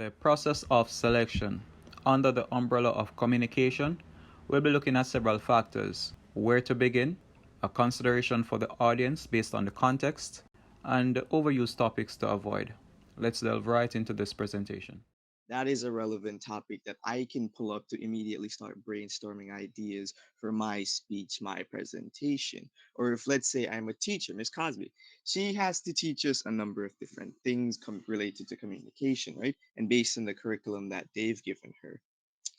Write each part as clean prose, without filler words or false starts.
The process of selection. Under the umbrella of communication, we'll be looking at several factors: where to begin, a consideration for the audience based on the context, and overused topics to avoid. Let's delve right into this presentation. That is a relevant topic that I can pull up to immediately start brainstorming ideas for my speech, my presentation. Or if, let's say, I'm a teacher, Miss Cosby, she has to teach us a number of different things related to communication, right? And based on the curriculum that they've given her,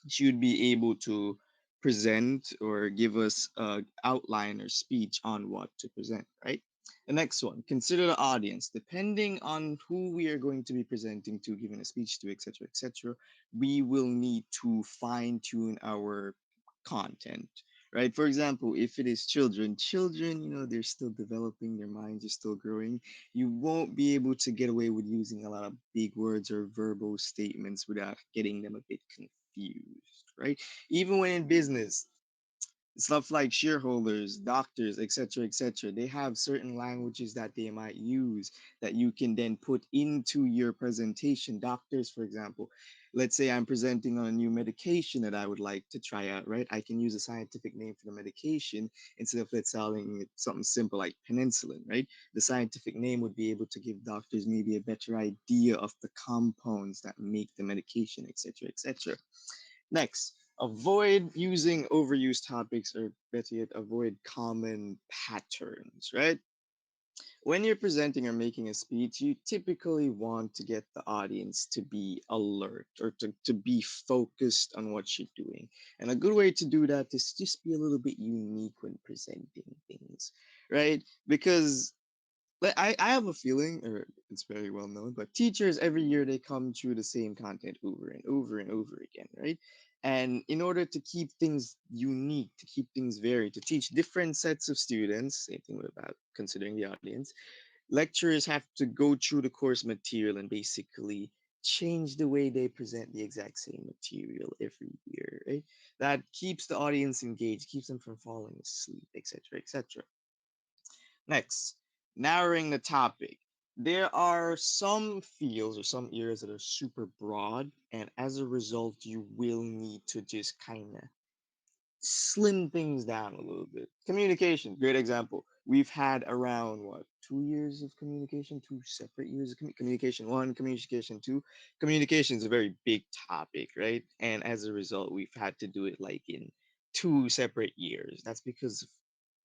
she would be able to present or give us a outline or speech on what to present, right? The next one, consider the audience. Depending on who we are going to be presenting to, giving a speech to, etc., we will need to fine tune our content, right? For example, if it is children, they're still developing, their minds are still growing. You won't be able to get away with using a lot of big words or verbal statements without getting them a bit confused, right? Even when in business, stuff like shareholders, doctors, etc., they have certain languages that they might use that you can then put into your presentation. Doctors, for example, let's say I'm presenting on a new medication that I would like to try out, right? I can use a scientific name for the medication instead of let's selling it something simple like penicillin, right? The scientific name would be able to give doctors maybe a better idea of the compounds that make the medication, etc. Next, avoid using overused topics, or better yet, avoid common patterns, right? When you're presenting or making a speech, you typically want to get the audience to be alert or to be focused on what you're doing. And a good way to do that is just be a little bit unique when presenting things, right? Because I have a feeling, or it's very well known, but teachers every year they come through the same content over and over and over again, right? And in order to keep things unique, to keep things varied, to teach different sets of students, same thing about considering the audience, lecturers have to go through the course material and basically change the way they present the exact same material every year, right? That keeps the audience engaged, keeps them from falling asleep, etc. Next, narrowing the topic. There are some fields or some areas that are super broad, and as a result, you will need to just kind of slim things down a little bit. Communication, great example. We've had around what, 2 years of communication, 2 separate years of communication one, communication two. Communication is a very big topic, right? And as a result, we've had to do it like in 2 separate years. That's because of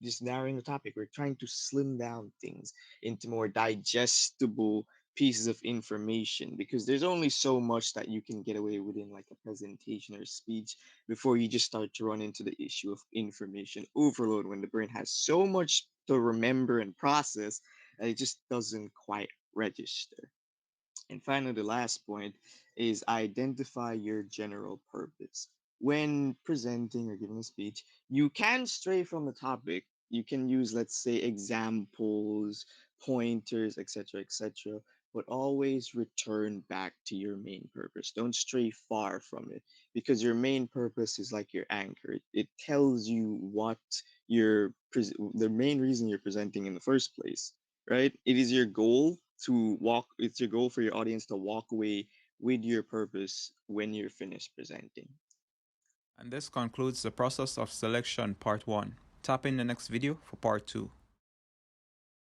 just narrowing the topic. We're trying to slim down things into more digestible pieces of information because there's only so much that you can get away with in like a presentation or speech before you just start to run into the issue of information overload when the brain has so much to remember and process that it just doesn't quite register. And finally, the last point is identify your general purpose. When presenting or giving a speech, you can stray from the topic. You can use, let's say, examples, pointers, etc., but always return back to your main purpose. Don't stray far from it because your main purpose is like your anchor. It tells you what the main reason you're presenting in the first place, right? It is your goal it's your goal for your audience to walk away with your purpose when you're finished presenting. And this concludes the process of selection part 1. Tap in the next video for part 2.